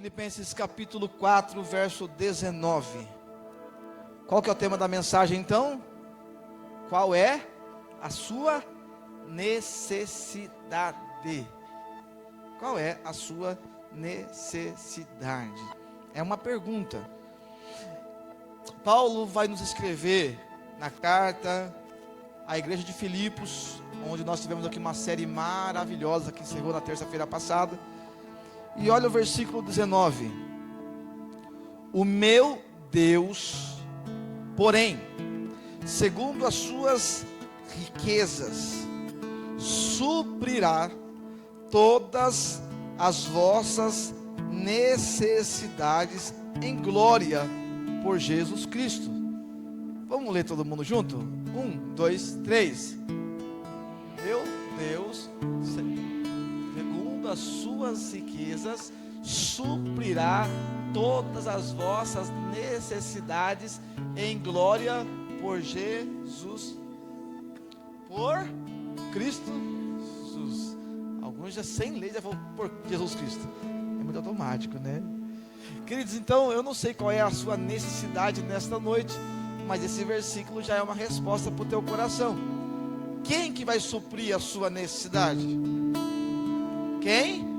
Filipenses capítulo 4, verso 19. Qual que é o tema da mensagem então? Qual é a sua necessidade? Qual é a sua necessidade? É uma pergunta. Paulo vai nos escrever na carta à igreja de Filipos, onde nós tivemos aqui uma série maravilhosa que encerrou na terça-feira passada. E olha o versículo 19. O meu Deus, porém, segundo as suas riquezas, suprirá todas as vossas necessidades em glória por Jesus Cristo. Vamos ler todo mundo junto? 1, 2, 3. Meu Deus, segundo as suas riquezas, suprirá todas as vossas necessidades em glória por Jesus, por Cristo Jesus. Alguns já sem lei já falam por Jesus Cristo. É muito automático, né? Queridos, então eu não sei qual é a sua necessidade nesta noite, mas esse versículo já é uma resposta para o teu coração. Quem que vai suprir a sua necessidade? Quem?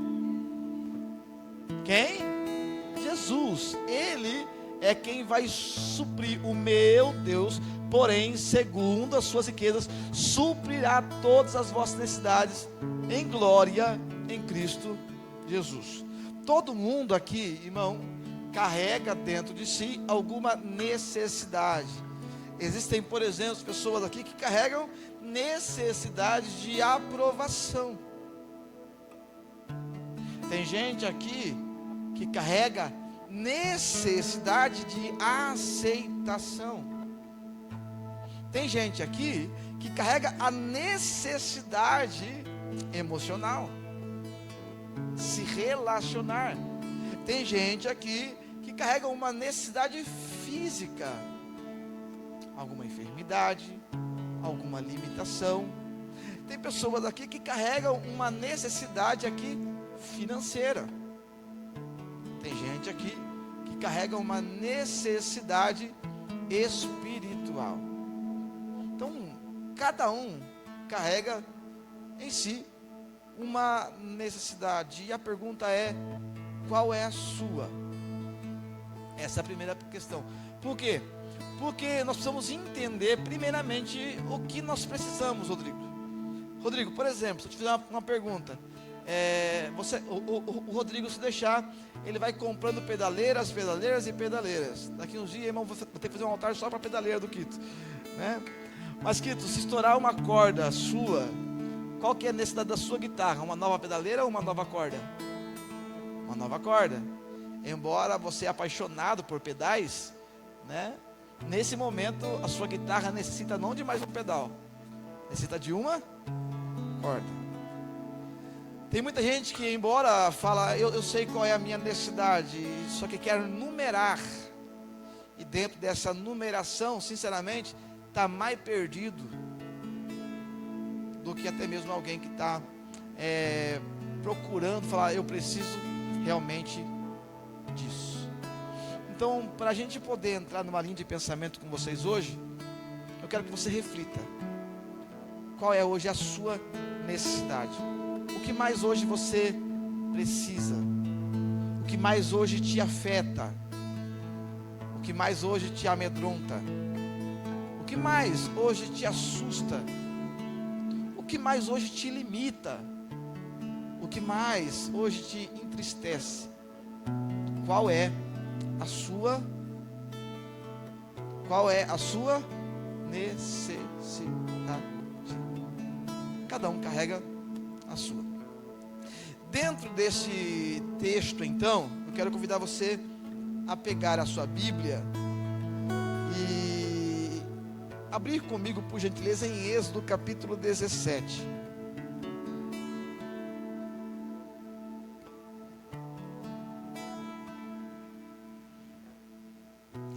Jesus. Ele é quem vai suprir. O meu Deus, porém, segundo as suas riquezas, suprirá todas as vossas necessidades em glória em Cristo Jesus. Todo mundo aqui, irmão, carrega dentro de si alguma necessidade. Existem, por exemplo, pessoas aqui que carregam necessidade de aprovação. Tem gente aqui que carrega necessidade de aceitação. Tem gente aqui que carrega a necessidade emocional, se relacionar. Tem gente aqui que carrega uma necessidade física, alguma enfermidade, alguma limitação. Tem pessoas aqui que carregam uma necessidade aqui financeira. Tem gente aqui que carrega uma necessidade espiritual. Então, cada um carrega em si uma necessidade. E a pergunta é: qual é a sua? Essa é a primeira questão. Por quê? Porque nós precisamos entender primeiramente o que nós precisamos, Rodrigo. Rodrigo, por exemplo, se eu te fizer uma pergunta, o Rodrigo, se deixar, ele vai comprando pedaleiras. Daqui uns dias, irmão, vou ter que fazer um altar só para a pedaleira do Quito, né? Mas Quito, se estourar uma corda sua, qual que é a necessidade da sua guitarra? Uma nova pedaleira ou uma nova corda? Uma nova corda. Embora você é apaixonado por pedais, né? Nesse momento a sua guitarra necessita não de mais um pedal, necessita de uma corda. Tem muita gente que, embora fala, eu sei qual é a minha necessidade, só que quer numerar, e dentro dessa numeração, sinceramente, está mais perdido do que até mesmo alguém que está procurando falar, eu preciso realmente disso. Então, para a gente poder entrar numa linha de pensamento com vocês hoje, eu quero que você reflita. Qual é hoje a sua necessidade? O que mais hoje você precisa? O que mais hoje te afeta? O que mais hoje te amedronta? O que mais hoje te assusta? O que mais hoje te limita? O que mais hoje te entristece? Qual é a sua necessidade? Cada um carrega a sua. Dentro desse texto, então, eu quero convidar você a pegar a sua Bíblia e abrir comigo, por gentileza, em Êxodo capítulo 17.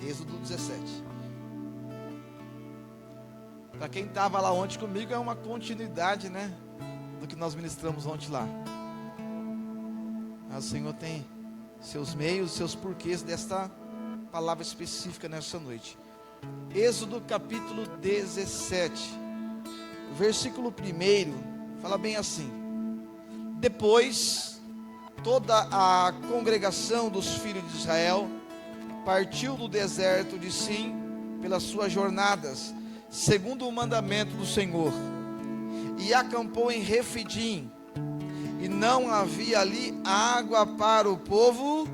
Êxodo 17. Para quem estava lá ontem comigo, é uma continuidade, né, do que nós ministramos ontem lá. Mas o Senhor tem seus meios, seus porquês desta palavra específica nessa noite. Êxodo capítulo 17, versículo 1, fala bem assim: depois toda a congregação dos filhos de Israel partiu do deserto de Sim pelas suas jornadas, segundo o mandamento do Senhor, e acampou em Refidim, e não havia ali água para o povo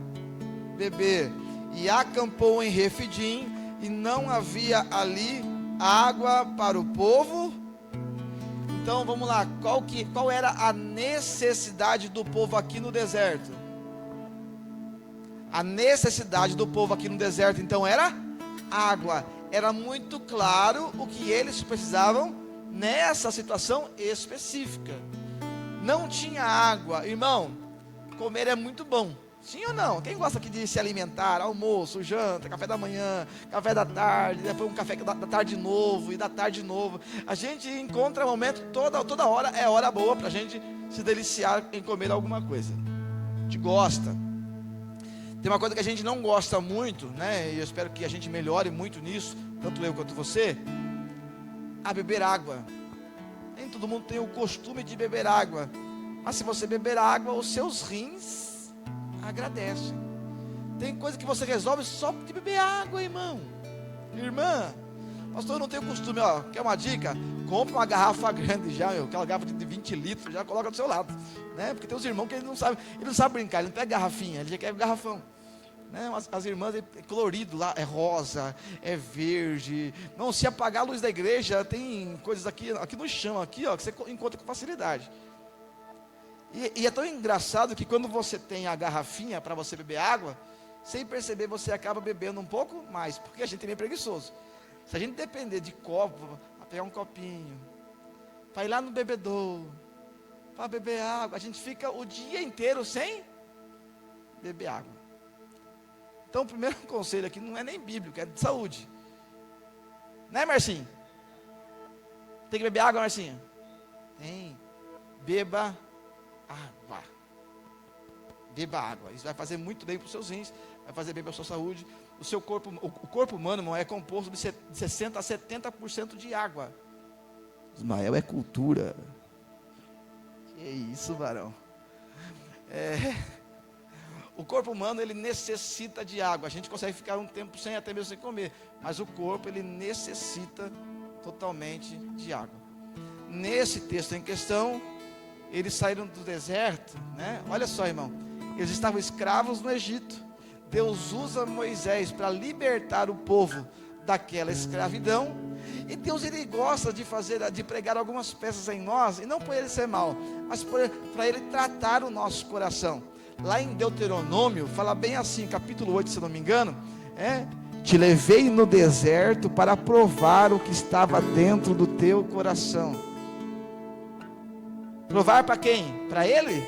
beber. E acampou em Refidim, e não havia ali água para o povo. Então vamos lá, qual era a necessidade do povo aqui no deserto? A necessidade do povo aqui no deserto então era água. Era muito claro o que eles precisavam nessa situação específica. Não tinha água. Irmão, comer é muito bom, sim ou não? Quem gosta aqui de se alimentar? Almoço, janta, café da manhã, café da tarde, depois um café da tarde de novo, e da tarde de novo. A gente encontra momento, toda hora é hora boa para a gente se deliciar em comer alguma coisa. A gente gosta. Tem uma coisa que a gente não gosta muito, né? E eu espero que a gente melhore muito nisso, tanto eu quanto você, a beber água. Nem todo mundo tem o costume de beber água, mas se você beber água, os seus rins agradecem. Tem coisa que você resolve só de beber água, irmão. Irmã, pastor, eu não tenho costume, ó, quer uma dica? Compre uma garrafa grande já, aquela garrafa de 20 litros, já coloca do seu lado, né? Porque tem uns irmãos que ele não sabe brincar, ele não pega garrafinha, ele já quer garrafão. Né? As irmãs, é colorido lá, é rosa, é verde. Não, se apagar a luz da igreja, tem coisas aqui no chão, aqui, ó, que você encontra com facilidade. E é tão engraçado que quando você tem a garrafinha para você beber água, sem perceber você acaba bebendo um pouco mais, porque a gente é meio preguiçoso. Se a gente depender de copo, para pegar um copinho, para ir lá no bebedouro, para beber água, a gente fica o dia inteiro sem beber água. Então o primeiro conselho aqui não é nem bíblico, é de saúde. Né, Marcinho? Tem que beber água, Marcinho? Tem. Beba água. Beba água. Isso vai fazer muito bem para os seus rins, vai fazer bem para a sua saúde. O seu corpo, o corpo humano, irmão, é composto de 60% a 70% de água. Ismael é cultura. Que isso, varão. O corpo humano, ele necessita de água. A gente consegue ficar um tempo sem, até mesmo sem comer, mas o corpo, ele necessita totalmente de água. Nesse texto em questão, eles saíram do deserto, né? Olha só, irmão, eles estavam escravos no Egito. Deus usa Moisés para libertar o povo daquela escravidão. E Deus, ele gosta de pregar algumas peças em nós, e não por ele ser mal, mas para ele tratar o nosso coração. Lá em Deuteronômio, fala bem assim, capítulo 8, se não me engano, te levei no deserto para provar o que estava dentro do teu coração. Provar para quem? Para ele?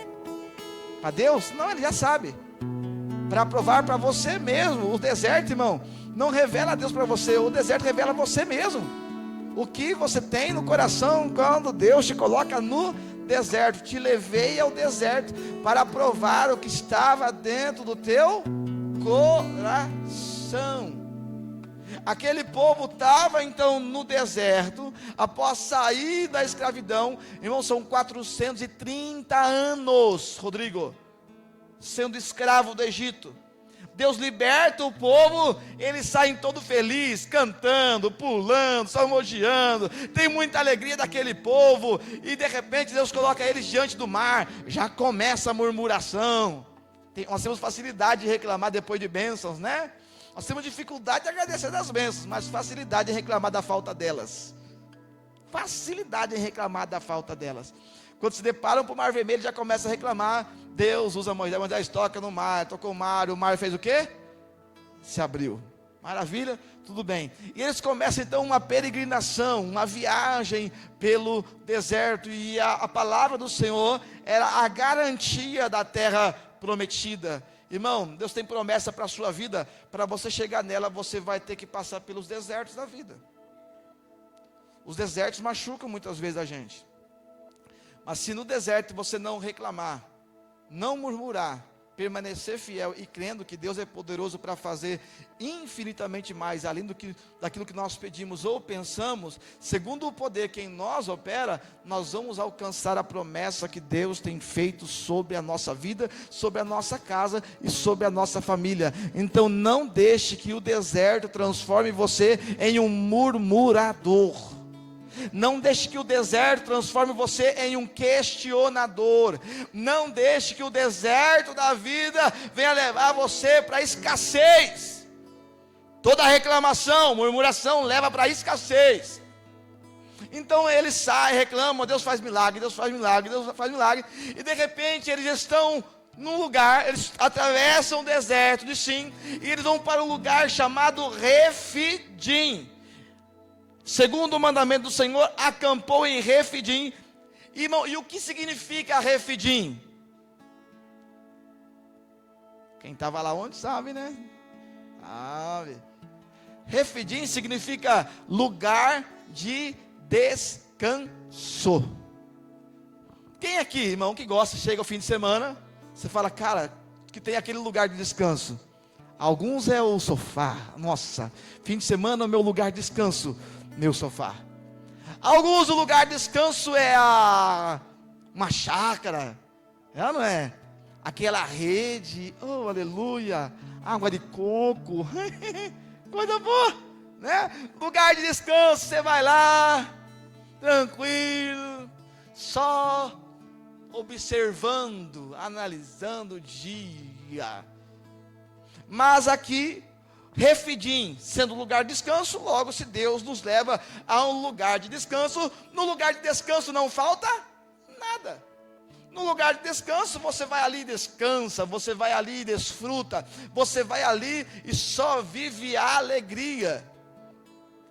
Para Deus? Não, ele já sabe. Para provar para você mesmo. O deserto, irmão, não revela a Deus para você, o deserto revela você mesmo. O que você tem no coração quando Deus te coloca no deserto. Te levei ao deserto para provar o que estava dentro do teu coração. Aquele povo estava então no deserto, após sair da escravidão. Irmão, são 430 anos, Rodrigo, sendo escravo do Egito. Deus liberta o povo, eles saem todo feliz, cantando, pulando, salmodiando, tem muita alegria daquele povo, e de repente Deus coloca eles diante do mar, já começa a murmuração. Nós temos facilidade de reclamar depois de bênçãos, né? Nós temos dificuldade de agradecer das bênçãos, mas facilidade em reclamar da falta delas. Facilidade em reclamar da falta delas. Quando se deparam para o mar vermelho, já começa a reclamar. Deus usa Moisés, toca no mar, tocou o mar fez o quê? Se abriu. Maravilha, tudo bem. E eles começam então uma peregrinação, uma viagem pelo deserto, e a palavra do Senhor era a garantia da terra prometida. Irmão, Deus tem promessa para a sua vida. Para você chegar nela, você vai ter que passar pelos desertos da vida. Os desertos machucam muitas vezes a gente. Mas se no deserto você não reclamar, não murmurar, permanecer fiel e crendo que Deus é poderoso para fazer infinitamente mais, além daquilo que nós pedimos ou pensamos, segundo o poder que em nós opera, nós vamos alcançar a promessa que Deus tem feito sobre a nossa vida, sobre a nossa casa e sobre a nossa família. Então não deixe que o deserto transforme você em um murmurador. Não deixe que o deserto transforme você em um questionador. Não deixe que o deserto da vida venha levar você para a escassez. Toda reclamação, murmuração leva para a escassez. Então eles saem, reclamam, Deus faz milagre, Deus faz milagre, Deus faz milagre. E de repente eles estão num lugar, eles atravessam o deserto de Sim, e eles vão para um lugar chamado Refidim. Segundo o mandamento do Senhor, acampou em Refidim. Irmão, e o que significa Refidim? Quem estava lá ontem sabe, né? Sabe. Refidim significa lugar de descanso. Quem aqui, irmão, que gosta, chega ao fim de semana, você fala, cara, que tem aquele lugar de descanso? Alguns é o sofá. Nossa, fim de semana é o meu lugar de descanso. Meu sofá. Alguns o lugar de descanso é uma chácara, não é? Aquela rede, oh aleluia, água de coco, coisa boa, né? Lugar de descanso, você vai lá, tranquilo, só observando, analisando o dia. Mas aqui, Refidim, sendo lugar de descanso, logo se Deus nos leva a um lugar de descanso, no lugar de descanso não falta nada. No lugar de descanso, você vai ali e descansa, você vai ali e desfruta, você vai ali e só vive a alegria.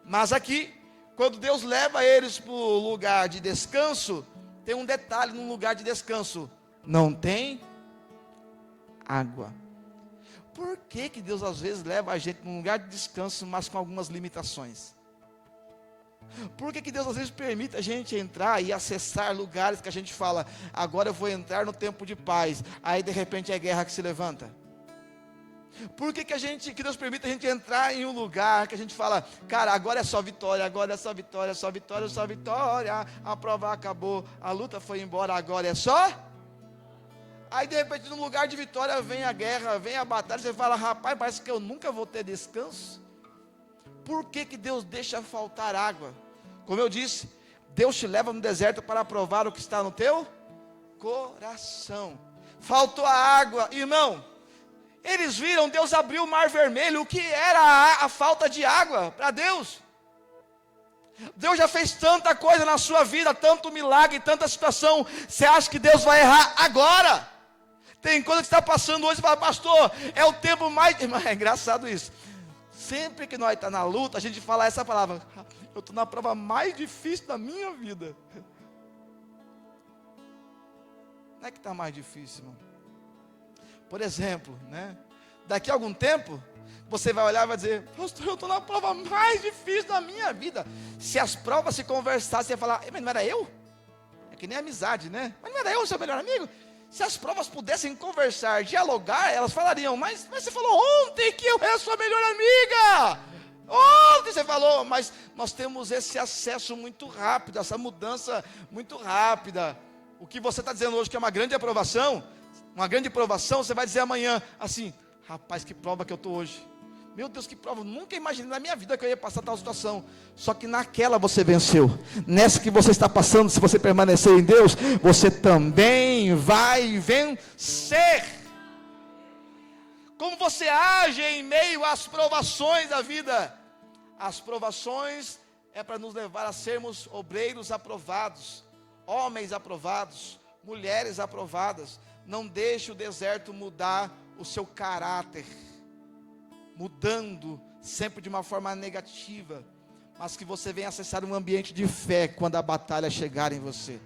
Mas aqui, quando Deus leva eles para o lugar de descanso, tem um detalhe no lugar de descanso: não tem água. Por que Deus às vezes leva a gente num lugar de descanso, mas com algumas limitações? Por que Deus às vezes permite a gente entrar e acessar lugares que a gente fala, agora eu vou entrar no tempo de paz, aí de repente é guerra que se levanta? Por que Deus permite a gente entrar em um lugar que a gente fala, cara, agora é só vitória, agora é só vitória, só vitória, só vitória, a prova acabou, a luta foi embora, agora é só? Aí de repente num lugar de vitória vem a guerra, vem a batalha, você fala, rapaz, parece que eu nunca vou ter descanso. Por que Deus deixa faltar água? Como eu disse, Deus te leva no deserto para provar o que está no teu coração. Faltou a água, irmão. Eles viram, Deus abriu o mar vermelho. O que era a falta de água para Deus? Deus já fez tanta coisa na sua vida, tanto milagre, tanta situação. Você acha que Deus vai errar agora? Tem coisa que está passando hoje e fala, pastor, é o tempo mais... É engraçado isso. Sempre que nós estamos na luta, a gente fala essa palavra, eu estou na prova mais difícil da minha vida. Não é que está mais difícil, irmão. Por exemplo, né? Daqui a algum tempo, você vai olhar e vai dizer, pastor, eu estou na prova mais difícil da minha vida. Se as provas se conversassem, você ia falar, mas não era eu? É que nem amizade, né? Mas não era eu, seu melhor amigo? Se as provas pudessem conversar, dialogar, elas falariam, mas você falou ontem que eu era sua melhor amiga. Ontem você falou, mas nós temos esse acesso muito rápido, essa mudança muito rápida. O que você está dizendo hoje que é uma grande aprovação, você vai dizer amanhã assim, rapaz, que prova que eu estou hoje. Meu Deus, que prova, eu nunca imaginei na minha vida que eu ia passar tal situação. Só que naquela você venceu. Nessa que você está passando, se você permanecer em Deus, você também vai vencer. Como você age em meio às provações da vida? As provações é para nos levar a sermos obreiros aprovados, homens aprovados, mulheres aprovadas. Não deixe o deserto mudar o seu caráter, mudando sempre de uma forma negativa, mas que você venha acessar um ambiente de fé quando a batalha chegar em você.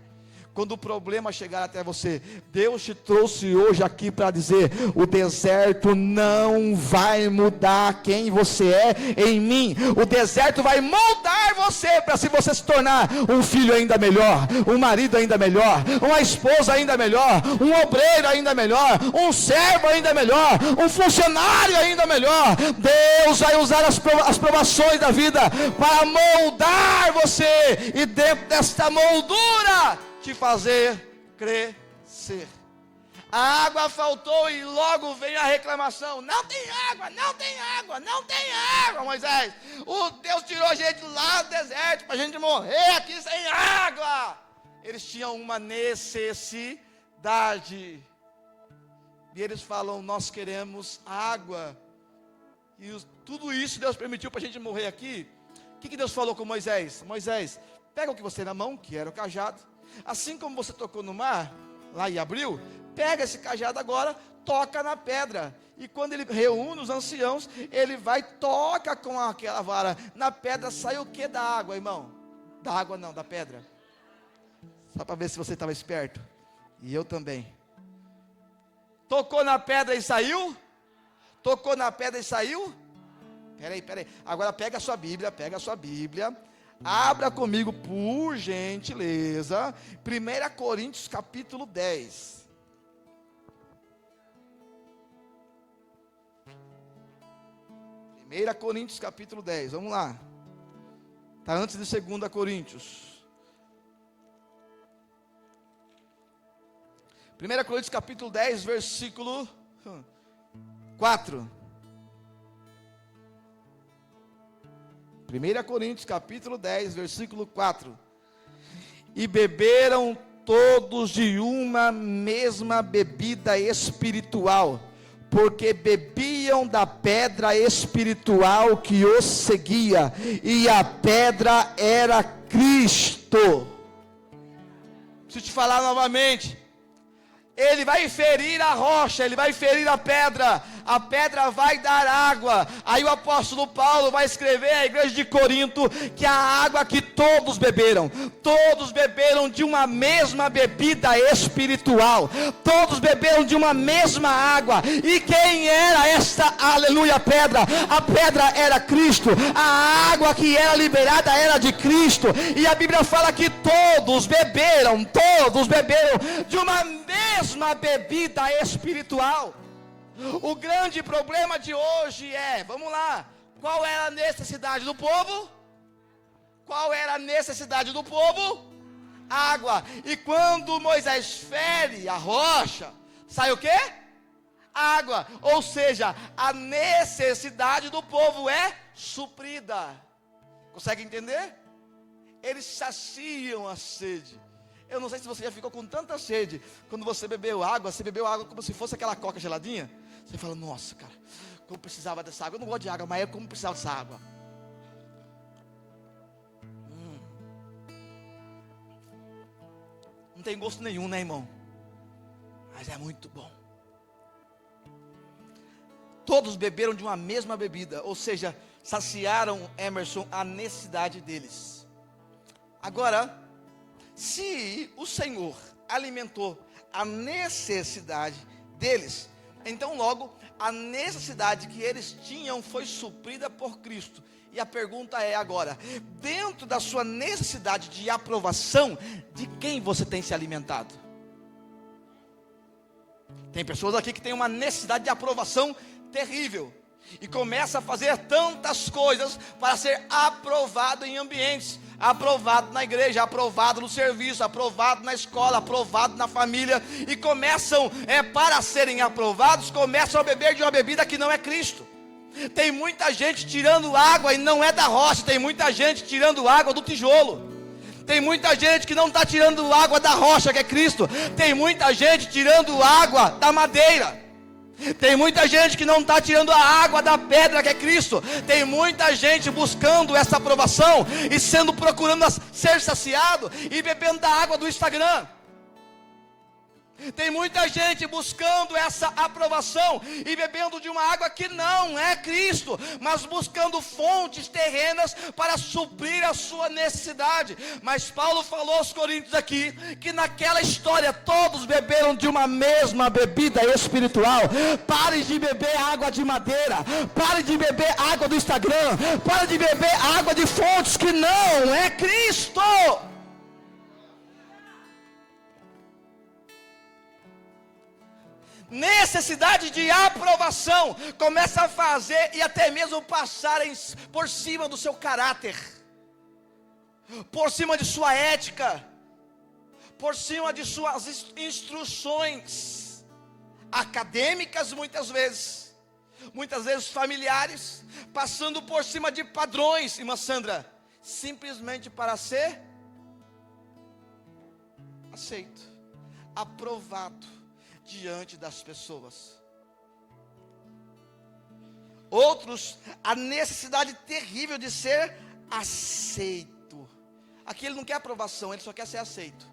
quando o problema chegar até você, Deus te trouxe hoje aqui para dizer: o deserto não vai mudar quem você é em mim. O deserto vai moldar você para se você se tornar um filho ainda melhor, um marido ainda melhor, uma esposa ainda melhor, um obreiro ainda melhor, um servo ainda melhor, um funcionário ainda melhor. Deus vai usar as provações da vida para moldar você, e dentro desta moldura te fazer crescer. A água faltou e logo vem a reclamação: não tem água, não tem água, não tem água, Moisés. O Deus tirou a gente lá do deserto para a gente morrer aqui sem água. Eles tinham uma necessidade, e eles falam: nós queremos água. E tudo isso Deus permitiu para a gente morrer aqui. O que Deus falou com Moisés? Moisés, pega o que você tem na mão, que era o cajado. Assim como você tocou no mar, lá e abriu, pega esse cajado agora, toca na pedra. E quando ele reúne os anciãos, ele vai, toca com aquela vara. Na pedra sai o que da água, irmão? Da água não, da pedra. Só para ver se você estava esperto. E eu também. Tocou na pedra e saiu? Tocou na pedra e saiu? Peraí. Agora pega a sua Bíblia, abra comigo, por gentileza, 1 Coríntios capítulo 10. 1 Coríntios capítulo 10, vamos lá. Está antes de 2 Coríntios. 1 Coríntios capítulo 10, versículo 4. 1 Coríntios capítulo 10, versículo 4. E beberam todos de uma mesma bebida espiritual, porque bebiam da pedra espiritual que os seguia, e a pedra era Cristo. Preciso te falar novamente. Ele vai ferir a rocha, ele vai ferir a pedra vai dar água. Aí o apóstolo Paulo vai escrever à igreja de Corinto que a água que todos beberam de uma mesma bebida espiritual, todos beberam de uma mesma água. E quem era esta, aleluia, pedra? A pedra era Cristo, a água que era liberada era de Cristo. E a Bíblia fala que todos beberam de uma mesma bebida espiritual. O grande problema de hoje é, vamos lá, qual era a necessidade do povo? Qual era a necessidade do povo? Água. E quando Moisés fere a rocha, sai o quê? Água. Ou seja, a necessidade do povo é suprida. Consegue entender? Eles saciam a sede. Eu não sei se você já ficou com tanta sede. Quando você bebeu água como se fosse aquela coca geladinha. Você fala: nossa, cara, como precisava dessa água. Eu não gosto de água, mas como precisava dessa água. Não tem gosto nenhum, né, irmão? Mas é muito bom. Todos beberam de uma mesma bebida, ou seja, saciaram, Emerson, a necessidade deles. Agora, se o Senhor alimentou a necessidade deles, então logo a necessidade que eles tinham foi suprida por Cristo. E a pergunta é agora, dentro da sua necessidade de aprovação, de quem você tem se alimentado? Tem pessoas aqui que têm uma necessidade de aprovação terrível, e começa a fazer tantas coisas para ser aprovado em ambientes, aprovado na igreja, aprovado no serviço, aprovado na escola, aprovado na família, e começam, para serem aprovados, começam a beber de uma bebida que não é Cristo. Tem muita gente tirando água e não é da rocha, tem muita gente tirando água do tijolo. Tem muita gente que não está tirando água da rocha, que é Cristo. Tem muita gente tirando água da madeira. Tem muita gente que não está tirando a água da pedra, que é Cristo. Tem muita gente buscando essa aprovação e procurando ser saciado e bebendo da água do Instagram. Tem muita gente buscando essa aprovação e bebendo de uma água que não é Cristo, mas buscando fontes terrenas para suprir a sua necessidade. Mas Paulo falou aos Coríntios aqui, que naquela história todos beberam de uma mesma bebida espiritual. Pare de beber água de madeira, pare de beber água do Instagram, pare de beber água de fontes que não é Cristo. Necessidade de aprovação começa a fazer e até mesmo passarem por cima do seu caráter, por cima de sua ética, por cima de suas instruções acadêmicas, muitas vezes familiares, passando por cima de padrões, irmã Sandra, simplesmente para ser aceito, aprovado diante das pessoas. Outros, a necessidade terrível de ser aceito. Aqui ele não quer aprovação, ele só quer ser aceito.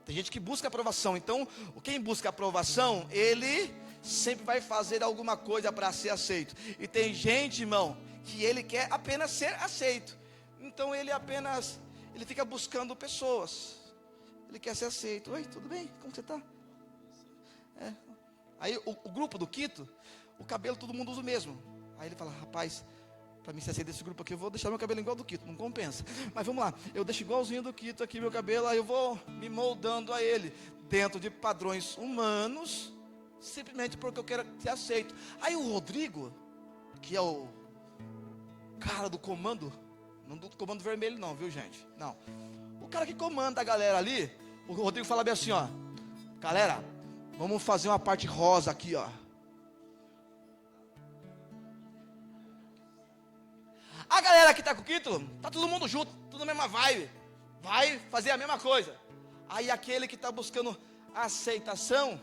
Tem gente que busca aprovação, então quem busca aprovação, ele sempre vai fazer alguma coisa para ser aceito. E tem gente, irmão, que ele quer apenas ser aceito. Então ele fica buscando pessoas. Ele quer ser aceito. Oi, tudo bem? Como você está? Aí o grupo do Quito, o cabelo todo mundo usa o mesmo. Aí ele fala, rapaz, para mim ser aceito desse grupo aqui, eu vou deixar meu cabelo igual do Quito, não compensa. Mas vamos lá, eu deixo igualzinho do Quito aqui meu cabelo, aí eu vou me moldando a ele, dentro de padrões humanos, simplesmente porque eu quero ser aceito. Aí o Rodrigo, que é o cara do comando, não do comando vermelho não, viu gente? Não, o cara que comanda a galera ali, o Rodrigo fala bem assim, ó, galera, vamos fazer uma parte rosa aqui, ó. A galera que está com o Quito, tá todo mundo junto, tudo na mesma vibe, vai fazer a mesma coisa. Aí aquele que está buscando aceitação,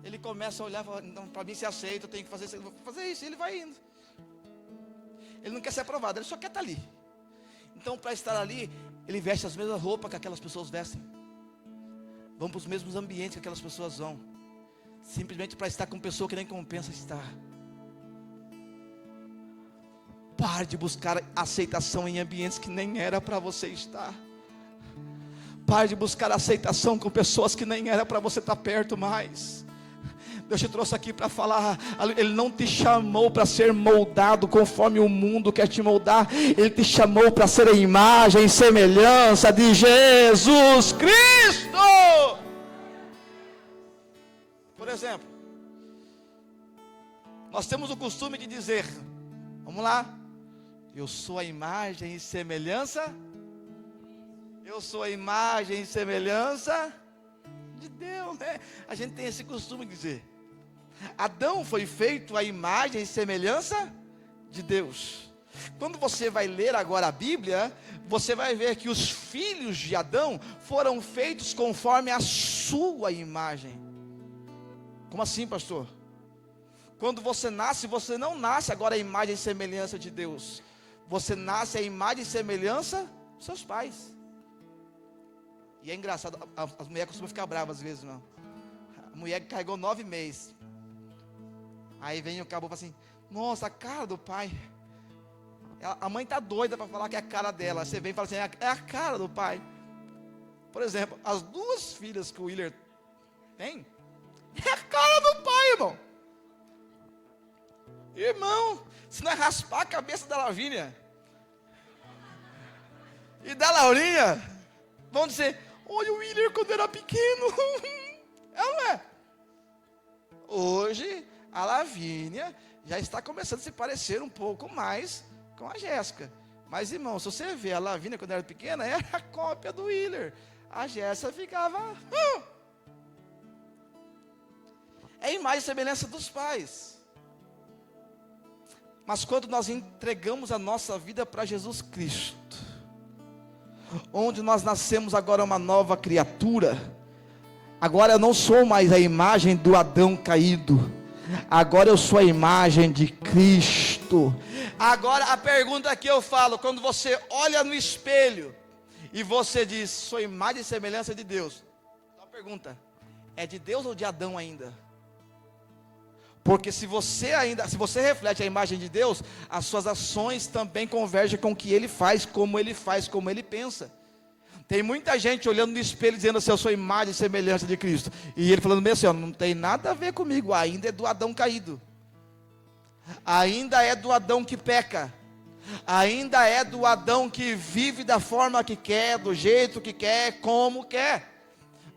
ele começa a olhar e fala, então, para mim ser aceito, eu tenho que fazer isso, eu vou fazer isso, e ele vai indo. Ele não quer ser aprovado, ele só quer estar ali. Então, para estar ali, ele veste as mesmas roupas que aquelas pessoas vestem. Vão para os mesmos ambientes que aquelas pessoas vão, simplesmente para estar com pessoa que nem compensa estar. Pare de buscar aceitação em ambientes que nem era para você estar. Pare de buscar aceitação com pessoas que nem era para você estar perto mais. Deus te trouxe aqui para falar, Ele não te chamou para ser moldado conforme o mundo quer te moldar. Ele te chamou para ser a imagem e semelhança de Jesus Cristo. Por exemplo, nós temos o costume de dizer, vamos lá, eu sou a imagem e semelhança, eu sou a imagem e semelhança de Deus, né? A gente tem esse costume de dizer. Adão foi feito à imagem e semelhança de Deus. Quando você vai ler agora a Bíblia, você vai ver que os filhos de Adão foram feitos conforme a sua imagem. Como assim, pastor? Quando você nasce, você não nasce agora a imagem e semelhança de Deus. Você nasce a imagem e semelhança dos seus pais. E é engraçado, as mulheres costumam ficar bravas às vezes, não. A mulher que carregou 9 meses. Aí vem o cabo e fala assim, nossa, a cara do pai. A mãe está doida para falar que é a cara dela. Você vem e fala assim, é a cara do pai. Por exemplo, as 2 filhas que o Willer tem, é a cara do pai, irmão. Irmão, se não é raspar a cabeça da Lavínia e da Laurinha, vão dizer, olha o Willer quando era pequeno. É ou não é? Hoje, a Lavínia já está começando a se parecer um pouco mais com a Jéssica. Mas, irmão, se você vê a Lavínia quando era pequena, era a cópia do Willer. A Jéssica ficava... É a imagem e semelhança dos pais. Mas quando nós entregamos a nossa vida para Jesus Cristo, onde nós nascemos agora uma nova criatura, agora eu não sou mais a imagem do Adão caído, agora eu sou a imagem de Cristo. Agora a pergunta que eu falo, quando você olha no espelho, e você diz, sou imagem e semelhança de Deus, então a pergunta, é de Deus ou de Adão ainda? Porque se você reflete a imagem de Deus, as suas ações também convergem com o que Ele faz, como Ele pensa. Tem muita gente olhando no espelho dizendo assim: eu sou imagem e semelhança de Cristo. E ele falando bem assim: ó, não tem nada a ver comigo, ainda é do Adão caído. Ainda é do Adão que peca. Ainda é do Adão que vive da forma que quer, do jeito que quer, como quer.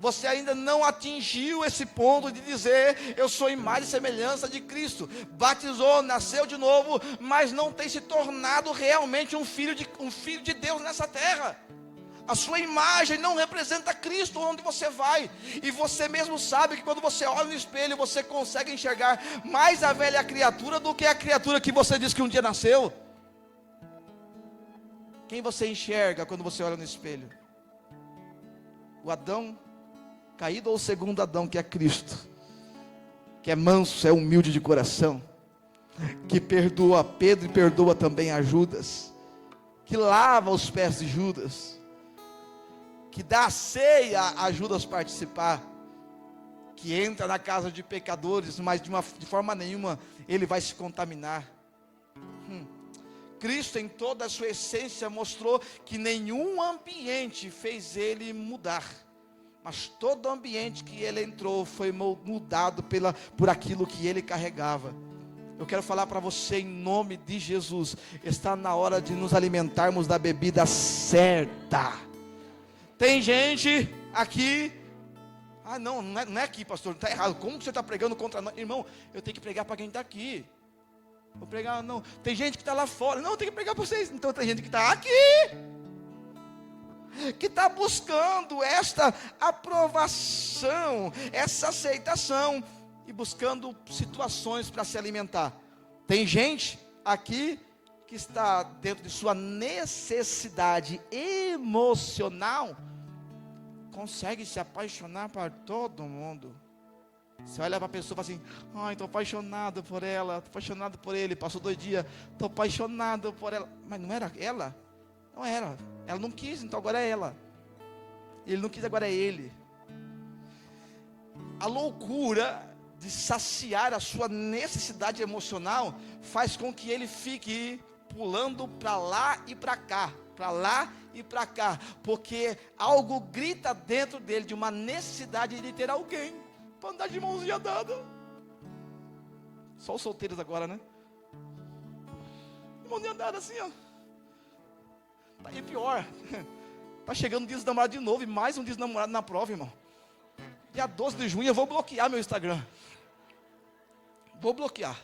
Você ainda não atingiu esse ponto de dizer: eu sou imagem e semelhança de Cristo. Batizou, nasceu de novo, mas não tem se tornado realmente um filho de Deus nessa terra. A sua imagem não representa Cristo onde você vai. E você mesmo sabe que quando você olha no espelho, você consegue enxergar mais a velha criatura do que a criatura que você disse que um dia nasceu. Quem você enxerga quando você olha no espelho? O Adão caído ou o segundo Adão, que é Cristo? Que é manso, é humilde de coração, que perdoa Pedro e perdoa também a Judas, que lava os pés de Judas, que dá a ceia a Judas participar, que entra na casa de pecadores, mas de forma nenhuma ele vai se contaminar. Cristo, em toda a sua essência, mostrou que nenhum ambiente fez ele mudar, mas todo ambiente que ele entrou foi mudado por aquilo que ele carregava. Eu quero falar para você em nome de Jesus: está na hora de nos alimentarmos da bebida certa. Tem gente aqui, não é aqui, pastor, está errado. Como que você está pregando contra nós? Irmão, eu tenho que pregar para quem está aqui. Vou pregar, não. Tem gente que está lá fora. Não, eu tenho que pregar para vocês. Então tem gente que está aqui, que está buscando esta aprovação, essa aceitação, e buscando situações para se alimentar. Tem gente aqui que está dentro de sua necessidade emocional, consegue se apaixonar por todo mundo. Você olha para a pessoa e fala assim: estou apaixonado por ela, estou apaixonado por ele. Passou 2 dias, estou apaixonado por ela. Mas não era ela? Não era. Ela não quis, então agora é ela. Ele não quis, agora é ele. A loucura de saciar a sua necessidade emocional faz com que ele fique pulando para lá e para cá, para lá e para cá, porque algo grita dentro dele de uma necessidade de ter alguém para andar de mãozinha dada. Só os solteiros agora, né? Mãozinha dada assim, ó. E pior, tá chegando o dia dos namorados de novo, e mais um dia dos namorados na prova, irmão. Dia 12 de junho eu vou bloquear meu Instagram. Vou bloquear.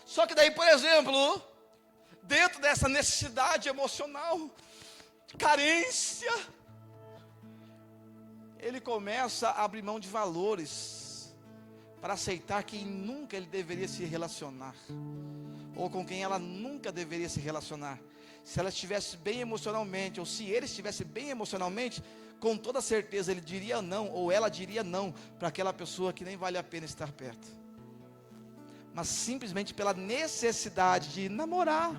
Só que daí, por exemplo, dentro dessa necessidade emocional, carência, ele começa a abrir mão de valores para aceitar quem nunca ele deveria se relacionar, ou com quem ela nunca deveria se relacionar. Se ela estivesse bem emocionalmente, ou se ele estivesse bem emocionalmente, com toda certeza ele diria não, ou ela diria não para aquela pessoa que nem vale a pena estar perto. Mas simplesmente pela necessidade de namorar,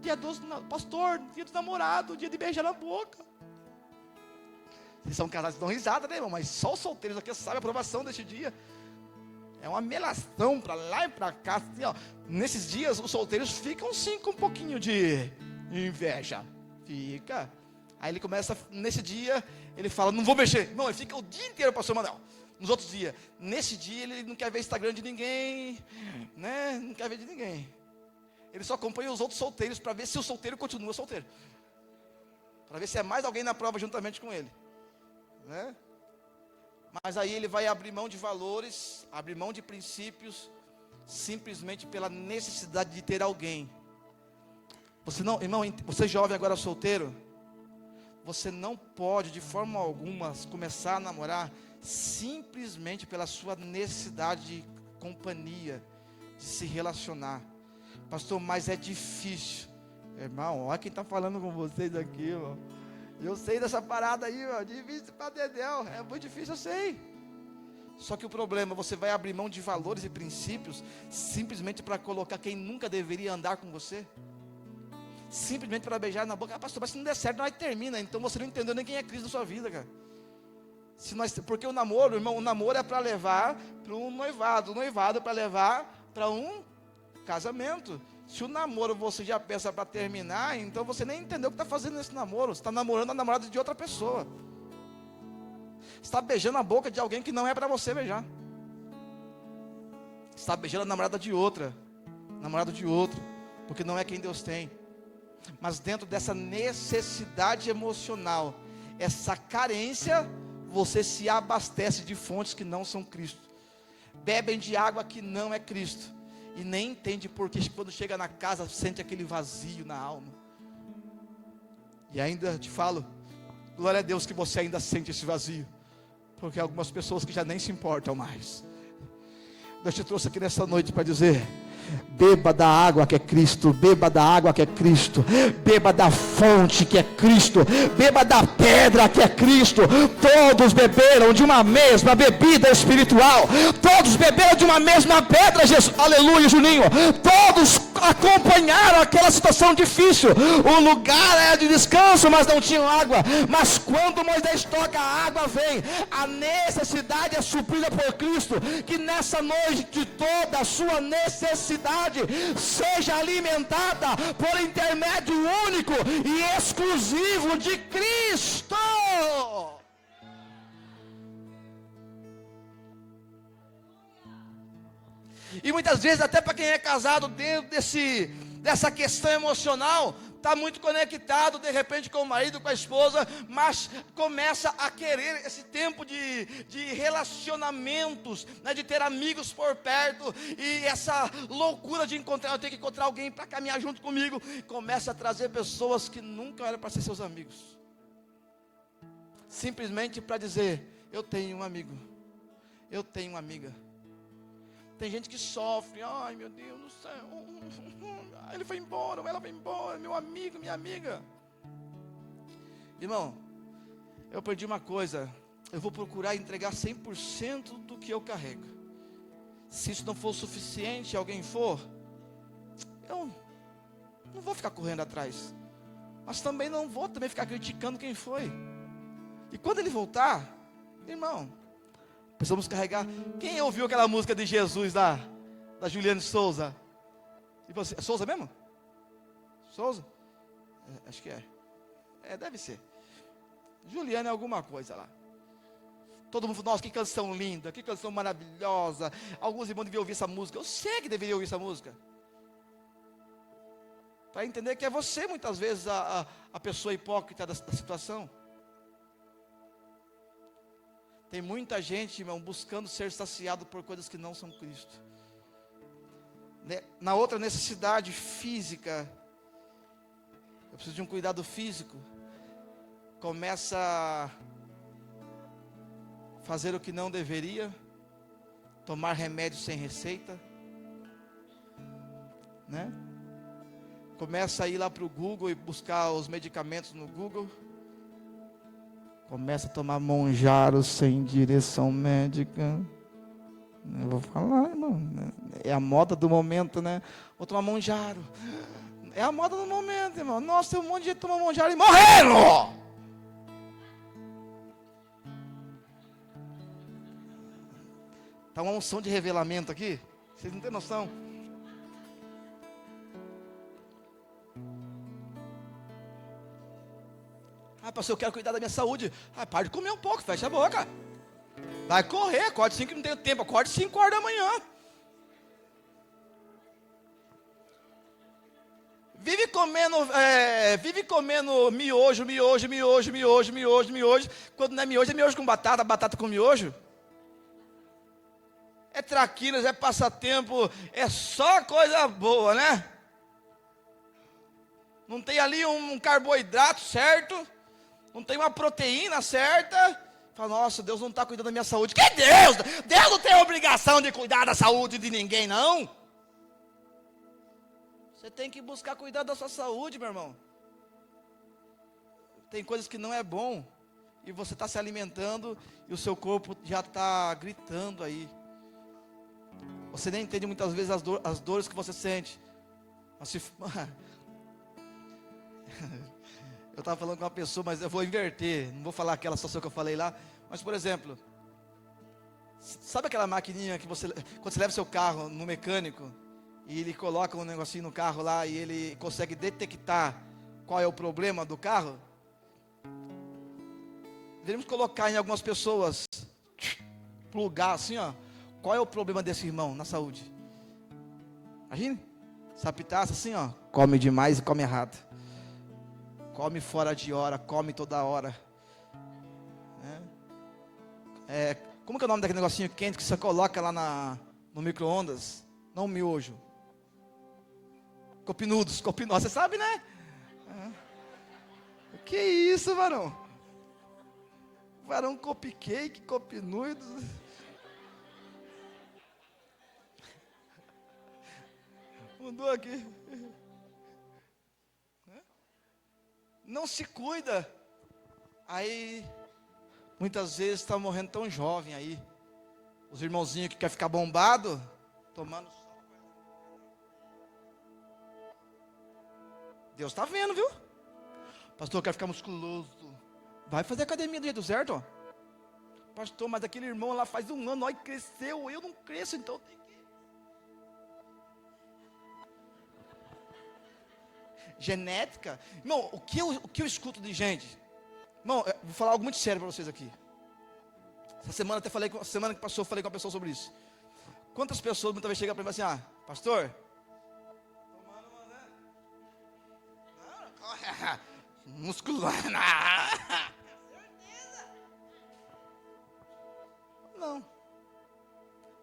dia dos pastor, dia do namorado, dia de beijar na boca. Vocês são casados, dão risada, né, irmão? Mas só os solteiros aqui sabem a aprovação deste dia. É uma melação para lá e para cá. Assim, ó. Nesses dias, os solteiros ficam sim com um pouquinho de inveja. Fica. Aí ele começa, nesse dia, ele fala: não vou mexer. Não, ele fica o dia inteiro, pastor Manuel. Nos outros dias. Nesse dia, ele não quer ver Instagram de ninguém, né? Não quer ver de ninguém. Ele só acompanha os outros solteiros para ver se o solteiro continua solteiro. Para ver se é mais alguém na prova juntamente com ele. Né? Mas aí ele vai abrir mão de valores, abrir mão de princípios, simplesmente pela necessidade de ter alguém. Você não, irmão, você jovem agora solteiro, você não pode de forma alguma começar a namorar simplesmente pela sua necessidade de companhia, de se relacionar. Pastor, mas é difícil. Irmão, olha quem está falando com vocês aqui, irmão. Eu sei dessa parada aí, ó, difícil para dedéu, é muito difícil, eu sei. Só que o problema, você vai abrir mão de valores e princípios simplesmente para colocar quem nunca deveria andar com você, simplesmente para beijar na boca. Pastor, mas se não der certo, nós termina. Então você não entendeu nem quem é Cristo na sua vida, cara. Porque o namoro, irmão, o namoro é para levar para um noivado, o noivado é para levar para um casamento. Se o namoro você já pensa para terminar, então você nem entendeu o que está fazendo nesse namoro. Você está namorando a namorada de outra pessoa. Você está beijando a boca de alguém que não é para você beijar. Você está beijando a namorada de outra, namorado de outro, porque não é quem Deus tem. Mas dentro dessa necessidade emocional, essa carência, você se abastece de fontes que não são Cristo. Bebem de água que não é Cristo. E nem entende porque quando chega na casa sente aquele vazio na alma. E ainda te falo, glória a Deus que você ainda sente esse vazio. Porque há algumas pessoas que já nem se importam mais. Deus te trouxe aqui nessa noite para dizer: beba da água que é Cristo, beba da água que é Cristo, beba da fonte que é Cristo, beba da pedra que é Cristo. Todos beberam de uma mesma bebida espiritual, todos beberam de uma mesma pedra, Jesus. Aleluia, Juninho. Todos acompanharam aquela situação difícil. O lugar era de descanso, mas não tinham água. Mas quando Moisés toca, a água vem. A necessidade é suprida por Cristo. Que nessa noite toda a sua necessidade seja alimentada por intermédio único e exclusivo de Cristo. E muitas vezes, até para quem é casado, dentro dessa questão emocional, está muito conectado de repente com o marido, com a esposa, mas começa a querer esse tempo de relacionamentos, né, de ter amigos por perto, e essa loucura de encontrar, eu tenho que encontrar alguém para caminhar junto comigo, começa a trazer pessoas que nunca eram para ser seus amigos, simplesmente para dizer: eu tenho um amigo, eu tenho uma amiga. Tem gente que sofre: ai meu Deus do céu, ele foi embora, ou ela foi embora, meu amigo, minha amiga. Irmão, eu aprendi uma coisa: eu vou procurar entregar 100% do que eu carrego. Se isso não for suficiente, alguém for, eu não vou ficar correndo atrás, mas também não vou ficar criticando quem foi. E quando ele voltar, irmão, precisamos carregar. Quem ouviu aquela música de Jesus da Juliane Souza? E você, é Souza mesmo? Souza? Acho que é. Deve ser. Juliane é alguma coisa lá. Todo mundo falou: nossa, que canção linda, que canção maravilhosa. Alguns irmãos deviam ouvir essa música. Eu sei que deveria ouvir essa música. Para entender que é você muitas vezes a pessoa hipócrita da situação. Tem muita gente, irmão, buscando ser saciado por coisas que não são Cristo. Na outra necessidade física, eu preciso de um cuidado físico. Começa a fazer o que não deveria, tomar remédio sem receita, né? Começa a ir lá para o Google e buscar os medicamentos no Google. Começa a tomar Monjaro sem direção médica. Eu vou falar, irmão, é a moda do momento, né? Vou tomar Monjaro. É a moda do momento, irmão. Nossa, tem um monte de gente que toma Monjaro e morreram. Está uma unção de revelamento aqui. Vocês não têm noção. Ah, pastor, eu quero cuidar da minha saúde. Ah, para de comer um pouco, fecha a boca. Vai correr, acorde 5, não tenho tempo. Acorde 5 horas da manhã. Vive comendo miojo. Quando não é miojo com batata, batata com miojo. É traquinas, é passatempo, é só coisa boa, né? Não tem ali um carboidrato certo, não tem uma proteína certa. Fala: nossa, Deus não está cuidando da minha saúde. Que Deus? Deus não tem a obrigação de cuidar da saúde de ninguém, não. Você tem que buscar cuidar da sua saúde, meu irmão. Tem coisas que não é bom, e você está se alimentando, e o seu corpo já está gritando aí. Você nem entende muitas vezes as dores que você sente. Mas eu estava falando com uma pessoa, mas eu vou inverter. Não vou falar aquela situação que eu falei lá. Mas, por exemplo, sabe aquela maquininha que você, quando você leva seu carro no mecânico, e ele coloca um negocinho no carro lá, e ele consegue detectar qual é o problema do carro? Devemos colocar em algumas pessoas, plugar assim, ó, qual é o problema desse irmão na saúde? Imagine, se apitasse assim, ó, come demais e come errado, come fora de hora, come toda hora, como que é o nome daquele negocinho quente que você coloca lá no micro-ondas? Não miojo, copinudos, você sabe, né? O que é isso, varão? Varão cupcake, copinudos. Mudou aqui. Não se cuida. Aí, muitas vezes está morrendo tão jovem aí. Os irmãozinhos que quer ficar bombado, tomando sol. Deus está vendo, viu? Pastor, quer ficar musculoso. Vai fazer academia do jeito certo, ó. Pastor, mas aquele irmão lá faz um ano, ó, e cresceu. Eu não cresço, então tem que... Genética. Irmão, o que eu escuto de gente? Irmão, vou falar algo muito sério para vocês aqui. Essa semana até falei, semana que passou, falei com uma pessoa sobre isso. Quantas pessoas muitas vezes chegam para mim assim, pastor, tomando uma, né? Muscular.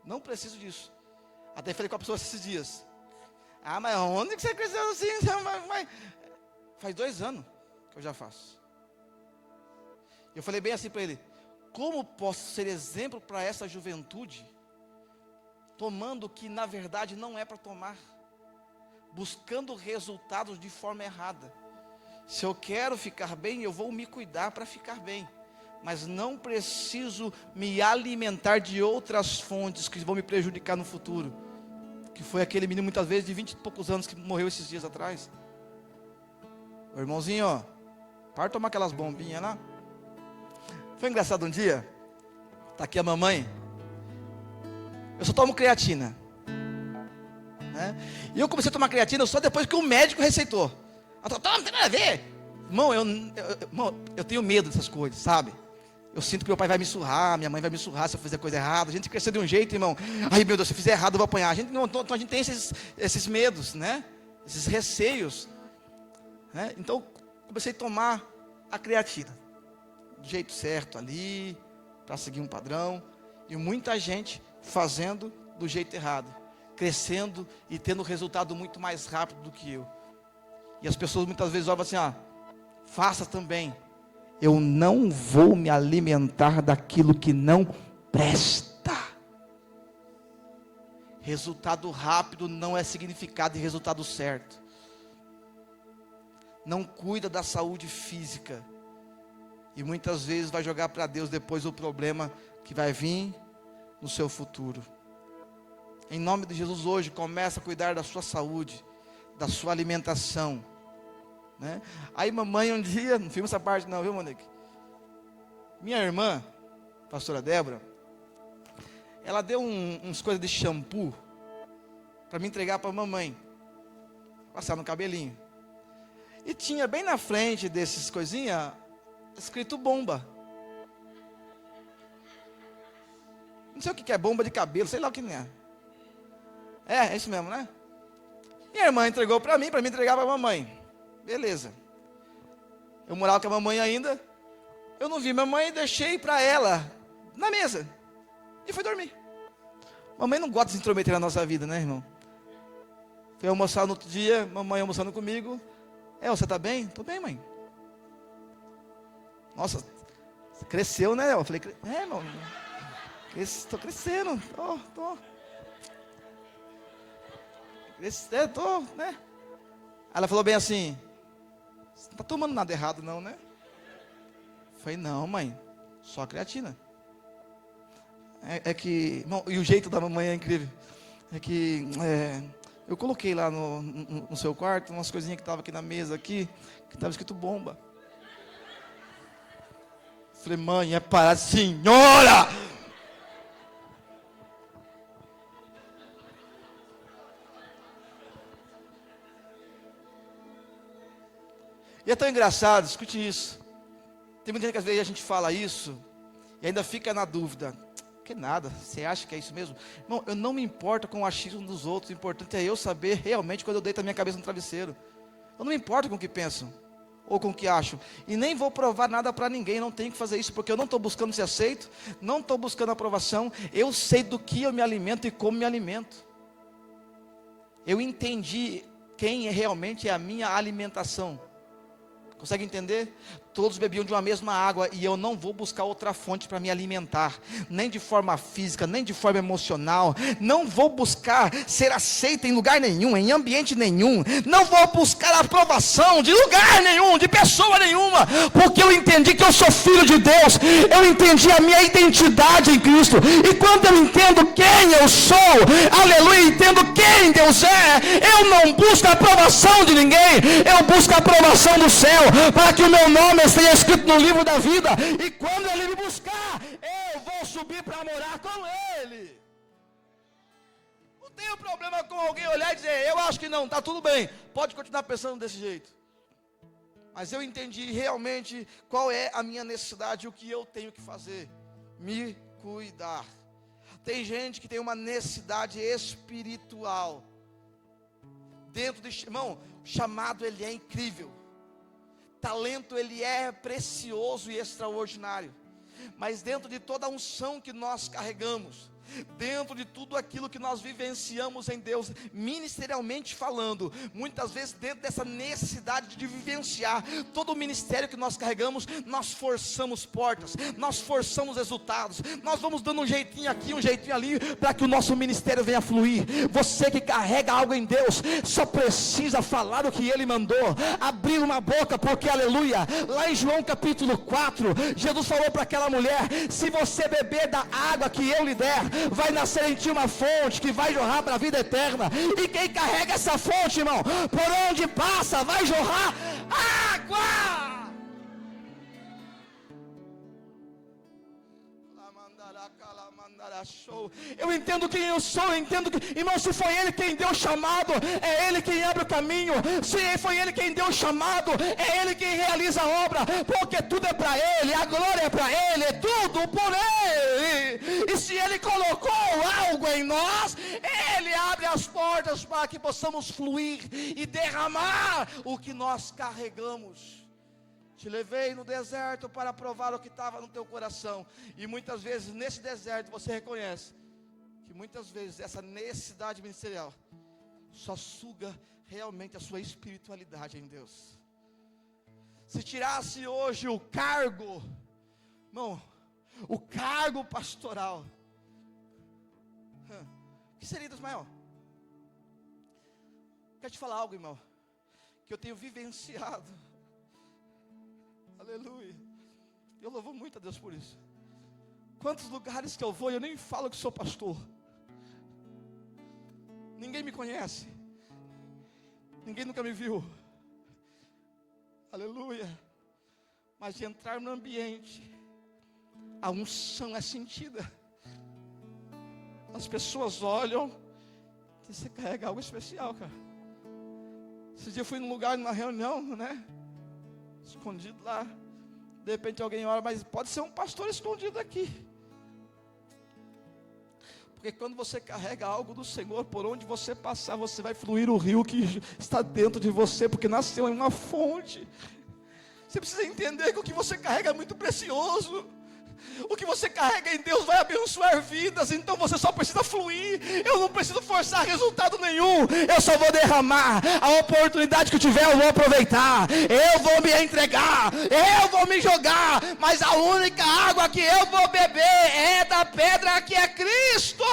Não preciso disso. Até falei com a pessoa esses dias. Mas onde que você cresceu assim? Faz 2 anos que eu já faço. Eu falei bem assim para ele: como posso ser exemplo para essa juventude, tomando o que na verdade não é para tomar, buscando resultados de forma errada? Se eu quero ficar bem, eu vou me cuidar para ficar bem, mas não preciso me alimentar de outras fontes que vão me prejudicar no futuro. Que foi aquele menino muitas vezes de 20 e poucos anos que morreu esses dias atrás. O irmãozinho, ó, para de tomar aquelas bombinhas lá. Foi engraçado um dia, tá aqui a mamãe. Eu só tomo creatina, né? E eu comecei a tomar creatina só depois que o médico receitou. Ela falou: toma, não tem nada a ver. Irmão, eu tenho medo dessas coisas, sabe? Eu sinto que meu pai vai me surrar, minha mãe vai me surrar se eu fizer coisa errada. A gente cresceu de um jeito, irmão. Ai, meu Deus, se eu fizer errado eu vou apanhar. Então a gente tem esses medos, né? Esses receios, né? Então comecei a tomar a creatina do jeito certo ali, para seguir um padrão. E muita gente fazendo do jeito errado, crescendo e tendo resultado muito mais rápido do que eu. E as pessoas muitas vezes olham assim: faça também. Eu não vou me alimentar daquilo que não presta. Resultado rápido não é significado de resultado certo. Não cuida da saúde física. E muitas vezes vai jogar para Deus depois o problema que vai vir no seu futuro. Em nome de Jesus, hoje, começa a cuidar da sua saúde, da sua alimentação, né? Aí mamãe um dia, não filma essa parte não, viu, Monique? Minha irmã, pastora Débora, ela deu uns coisas de shampoo para me entregar para a mamãe, passar no cabelinho. E tinha bem na frente desses coisinhas escrito bomba. Não sei o que é bomba de cabelo, sei lá o que é. É isso mesmo, né? Minha irmã entregou para mim entregar para a mamãe. Beleza. Eu morava com a mamãe ainda. Eu não vi minha mãe, deixei para ela na mesa e fui dormir. Mamãe não gosta de se intrometer na nossa vida, né, irmão? Fui almoçar no outro dia, mamãe almoçando comigo. Você tá bem? Tô bem, mãe. Nossa, cresceu, né? Eu falei: irmão, estou crescendo. Tô, né? Ela falou bem assim: você não está tomando nada errado não, né? Eu falei: não, mãe, só creatina. É que, irmão, e o jeito da mamãe é incrível. É que eu coloquei lá no seu quarto umas coisinhas que estavam aqui na mesa aqui, que estava escrito bomba. Falei, mãe, é para a senhora. E é tão engraçado, escute isso. Tem muita gente que às vezes a gente fala isso e ainda fica na dúvida. Que nada, você acha que é isso mesmo? Irmão, eu não me importo com o achismo dos outros. O importante é eu saber realmente quando eu deito a minha cabeça no travesseiro. Eu não me importo com o que pensam ou com o que acham. E nem vou provar nada para ninguém. Não tenho que fazer isso porque eu não estou buscando ser aceito. Não estou buscando aprovação. Eu sei do que eu me alimento e como me alimento. Eu entendi quem realmente é a minha alimentação. Consegue entender? Todos bebiam de uma mesma água e eu não vou buscar outra fonte para me alimentar, nem de forma física, nem de forma emocional. Não vou buscar ser aceito em lugar nenhum, em ambiente nenhum. Não vou buscar aprovação de lugar nenhum, de pessoa nenhuma, porque eu entendi que eu sou filho de Deus. Eu entendi a minha identidade em Cristo. E quando eu entendo quem eu sou, aleluia, entendo quem Deus é, eu não busco a aprovação de ninguém, eu busco a aprovação do céu, para que o meu nome esteja escrito no livro da vida, e quando Ele me buscar, eu vou subir para morar com Ele. Não tenho problema com alguém olhar e dizer, eu acho que não, está tudo bem, pode continuar pensando desse jeito. Mas eu entendi realmente qual é a minha necessidade, o que eu tenho que fazer, me cuidar. Tem gente que tem uma necessidade espiritual, dentro de, irmão, o chamado ele é incrível. Talento ele é precioso e extraordinário, mas dentro de toda a unção que nós carregamos, dentro de tudo aquilo que nós vivenciamos em Deus, ministerialmente falando, muitas vezes dentro dessa necessidade de vivenciar todo o ministério que nós carregamos, nós forçamos portas, nós forçamos resultados, nós vamos dando um jeitinho aqui, um jeitinho ali, para que o nosso ministério venha fluir. Você que carrega algo em Deus, só precisa falar o que Ele mandou, abrir uma boca, porque aleluia, lá em João capítulo 4, Jesus falou para aquela mulher, se você beber da água que eu lhe der, vai nascer em ti uma fonte que vai jorrar para a vida eterna. E quem carrega essa fonte, irmão, por onde passa vai jorrar água. Eu entendo quem eu sou, eu entendo que, irmão, se foi Ele quem deu o chamado, é Ele quem abre o caminho. Se foi Ele quem deu o chamado, é Ele quem realiza a obra, porque tudo é para Ele, a glória é para Ele, é tudo por Ele. E se Ele colocou algo em nós, Ele abre as portas para que possamos fluir e derramar o que nós carregamos. Te levei no deserto para provar o que estava no teu coração. E muitas vezes nesse deserto você reconhece que muitas vezes essa necessidade ministerial só suga realmente a sua espiritualidade em Deus. Se tirasse hoje o cargo, irmão, o cargo pastoral, o que seria do Ismael? Quero te falar algo, irmão, que eu tenho vivenciado. Aleluia. Eu louvo muito a Deus por isso. Quantos lugares que eu vou, eu nem falo que sou pastor. Ninguém me conhece. Ninguém nunca me viu. Aleluia. Mas de entrar no ambiente, a unção é sentida. As pessoas olham, e você carrega algo especial, cara. Esse dia eu fui num lugar, numa reunião, né? Escondido lá, de repente alguém olha, mas pode ser um pastor escondido aqui, porque quando você carrega algo do Senhor, por onde você passar, você vai fluir o rio que está dentro de você, porque nasceu em uma fonte. Você precisa entender que o que você carrega é muito precioso. O que você carrega em Deus vai abençoar vidas. Então você só precisa fluir. Eu não preciso forçar resultado nenhum. Eu só vou derramar. A oportunidade que eu tiver eu vou aproveitar. Eu vou me entregar. Eu vou me jogar. Mas a única água que eu vou beber é da pedra que é Cristo.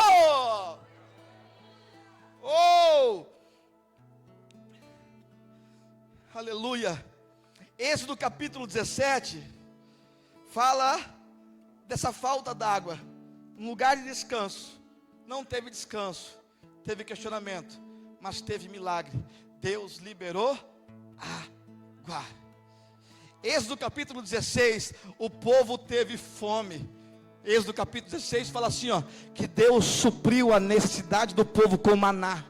Oh! Aleluia. Êxodo capítulo 17 fala dessa falta d'água, um lugar de descanso. Não teve descanso, teve questionamento, mas teve milagre. Deus liberou água. Êxodo capítulo 16, o povo teve fome. Êxodo capítulo 16 fala assim, ó, que Deus supriu a necessidade do povo com maná.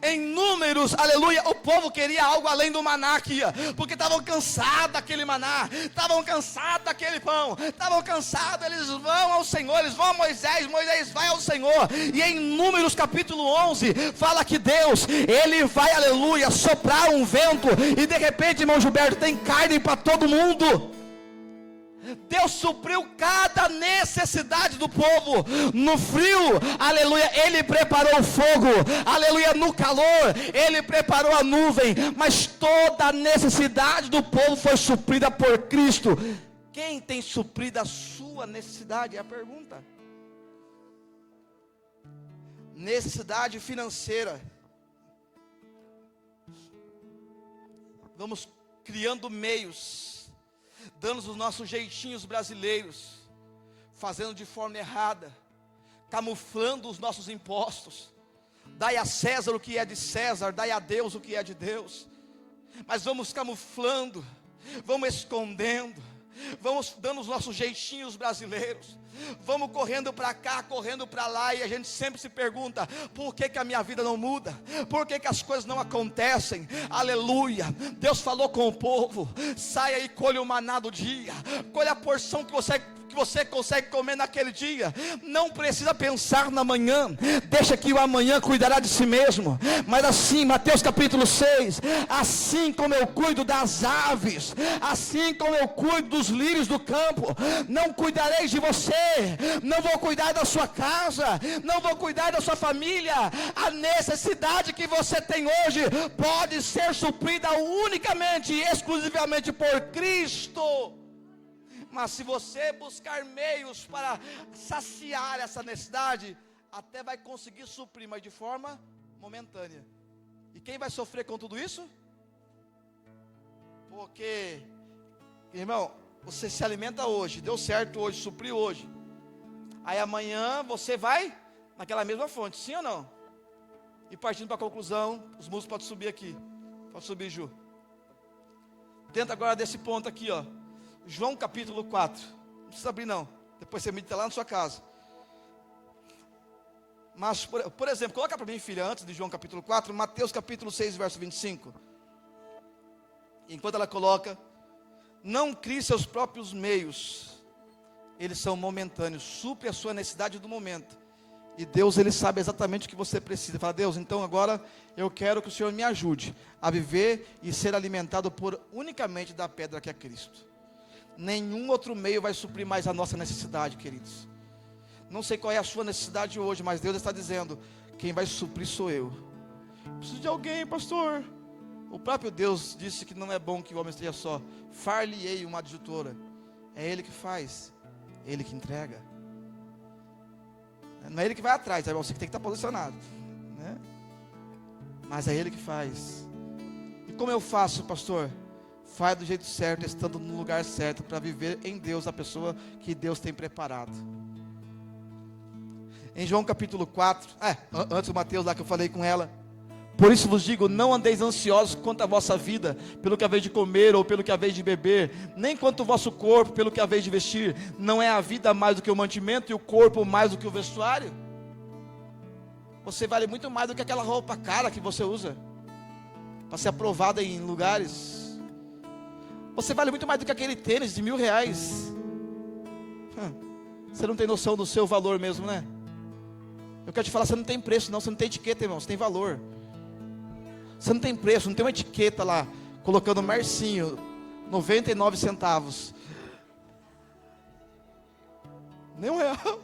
Em Números, aleluia, o povo queria algo além do maná aqui, porque estavam cansados daquele maná, estavam cansados daquele pão, estavam cansados. Eles vão ao Senhor, eles vão a Moisés, Moisés vai ao Senhor, e em Números capítulo 11, fala que Deus, Ele vai, aleluia, soprar um vento, e de repente, irmão Gilberto, tem carne para todo mundo. Deus supriu cada necessidade do povo. No frio, aleluia, Ele preparou o fogo, aleluia, no calor, Ele preparou a nuvem, mas toda a necessidade do povo foi suprida por Cristo. Quem tem suprido a sua necessidade? É a pergunta. Necessidade financeira. Vamos criando meios, dando os nossos jeitinhos brasileiros, fazendo de forma errada, camuflando os nossos impostos. Dai a César o que é de César, dai a Deus o que é de Deus. Mas vamos camuflando, vamos escondendo, vamos dando os nossos jeitinhos brasileiros, vamos correndo para cá, correndo para lá, e a gente sempre se pergunta: por que que a minha vida não muda? Por que que as coisas não acontecem? Aleluia, Deus falou com o povo: saia e colhe o maná do dia, colhe a porção que você consegue comer naquele dia. Não precisa pensar na manhã, deixa que o amanhã cuidará de si mesmo. Mas assim, Mateus capítulo 6, assim como eu cuido das aves, assim como eu cuido dos lírios do campo, não cuidarei de você, não vou cuidar da sua casa, não vou cuidar da sua família. A necessidade que você tem hoje pode ser suprida unicamente e exclusivamente por Cristo. Mas se você buscar meios para saciar essa necessidade, até vai conseguir suprir, mas de forma momentânea. E quem vai sofrer com tudo isso? Porque, irmão, você se alimenta hoje, deu certo hoje, supriu hoje. Aí amanhã você vai naquela mesma fonte, sim ou não? E partindo para a conclusão, os músicos podem subir aqui. Pode subir, Ju. Dentro agora desse ponto aqui, ó. João capítulo 4, não precisa abrir não, depois você medita lá na sua casa. Mas, por exemplo, coloca para mim, filha, antes de João capítulo 4, Mateus capítulo 6, verso 25. Enquanto ela coloca: não crie seus próprios meios, eles são momentâneos, supre a sua necessidade do momento. E Deus, Ele sabe exatamente o que você precisa. Fala: Deus, então agora eu quero que o Senhor me ajude a viver e ser alimentado unicamente da pedra que é Cristo. Nenhum outro meio vai suprir mais a nossa necessidade, queridos. Não sei qual é a sua necessidade hoje, mas Deus está dizendo: quem vai suprir sou eu. Preciso de alguém, pastor. O próprio Deus disse que não é bom que o homem esteja só. Far-lhe-ei uma adjutora. É Ele que faz, Ele que entrega. Não é Ele que vai atrás, é você que tem que estar posicionado, né? Mas é Ele que faz. E como eu faço, pastor? Faz do jeito certo, estando no lugar certo, para viver em Deus a pessoa que Deus tem preparado. Em João capítulo 4, antes do Mateus lá que eu falei com ela: por isso vos digo, não andeis ansiosos quanto à vossa vida, pelo que haveis de comer ou pelo que haveis de beber, nem quanto ao vosso corpo, pelo que haveis de vestir. Não é a vida mais do que o mantimento e o corpo mais do que o vestuário? Você vale muito mais do que aquela roupa cara que você usa para ser aprovada em lugares. Você vale muito mais do que aquele tênis de R$1.000. Você não tem noção do seu valor mesmo, né? Eu quero te falar, você não tem preço não, você não tem etiqueta, irmão, você tem valor. Você não tem preço, não tem uma etiqueta lá, colocando Marcinho, 99 centavos. Nem R$1.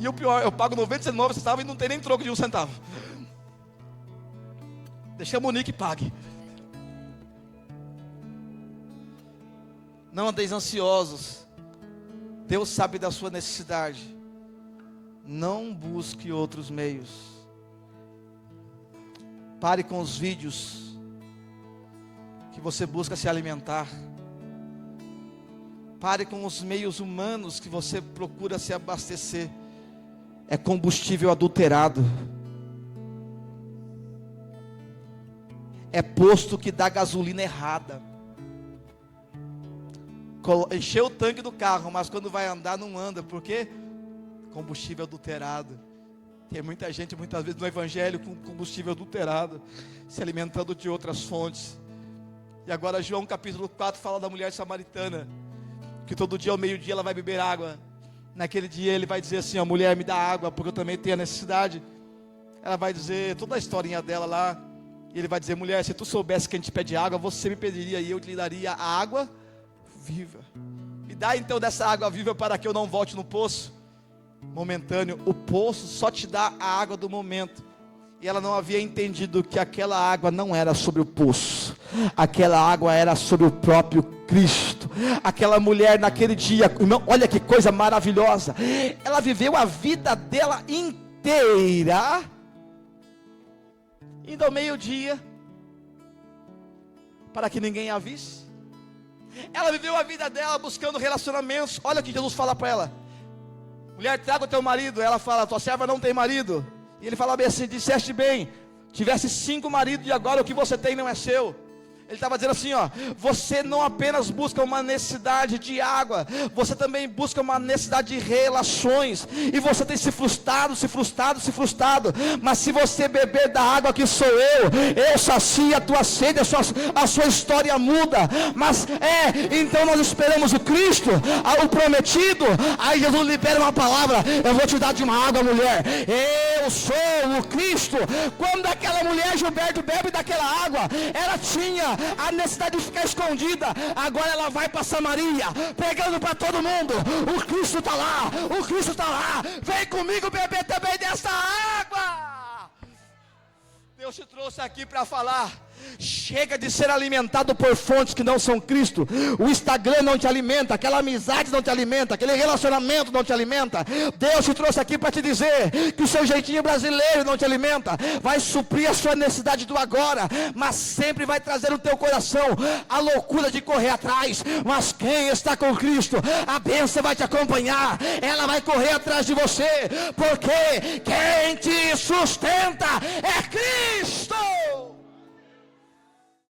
E o pior, eu pago 99 centavos e não tem nem troco de 1 centavo. Deixa a Monique pague. Não andeis ansiosos. Deus sabe da sua necessidade. Não busque outros meios. Pare com os vídeos que você busca se alimentar. Pare com os meios humanos que você procura se abastecer. É combustível adulterado. é posto que dá gasolina errada. Encheu o tanque do carro, mas quando vai andar não anda. Por quê? Combustível adulterado. Tem muita gente muitas vezes no evangelho com combustível adulterado, se alimentando de outras fontes. E agora João capítulo 4 fala da mulher samaritana, que todo dia ao meio-dia ela vai beber água. Naquele dia ele vai dizer assim: a mulher, me dá água, porque eu também tenho a necessidade. Ela vai dizer toda a historinha dela lá. E ele vai dizer: mulher, se tu soubesse que a gente pede água, você me pediria e eu te daria a água viva. Me dá então dessa água viva para que eu não volte no poço momentâneo. O poço só te dá a água do momento. E ela não havia entendido que aquela água não era sobre o poço, aquela água era sobre o próprio Cristo. Aquela mulher naquele dia, irmão, olha que coisa maravilhosa, ela viveu a vida dela inteira indo ao meio-dia para que ninguém a visse. Ela viveu a vida dela buscando relacionamentos. Olha o que Jesus fala para ela: mulher, traga o teu marido. Ela fala: tua serva não tem marido. E ele fala bem assim: disseste bem, tivesse 5 maridos e agora o que você tem não é seu. Ele estava dizendo assim, ó: você não apenas busca uma necessidade de água, você também busca uma necessidade de relações, e você tem se frustrado, mas se você beber da água que sou eu sacio a tua sede, a sua história muda. Mas então nós esperamos o Cristo, o prometido. Aí Jesus libera uma palavra: eu vou te dar de uma água, mulher, eu sou o Cristo. Quando aquela mulher, Gilberto, bebe daquela água, ela tinha a necessidade de ficar escondida. Agora ela vai para Samaria, pregando para todo mundo: o Cristo está lá, o Cristo está lá, vem comigo beber também dessa água. Deus te trouxe aqui para falar: chega de ser alimentado por fontes que não são Cristo. O Instagram não te alimenta, aquela amizade não te alimenta, aquele relacionamento não te alimenta. Deus te trouxe aqui para te dizer que o seu jeitinho brasileiro não te alimenta. Vai suprir a sua necessidade do agora, mas sempre vai trazer no teu coração a loucura de correr atrás. Mas quem está com Cristo, a bênção vai te acompanhar, ela vai correr atrás de você, porque quem te sustenta é Cristo.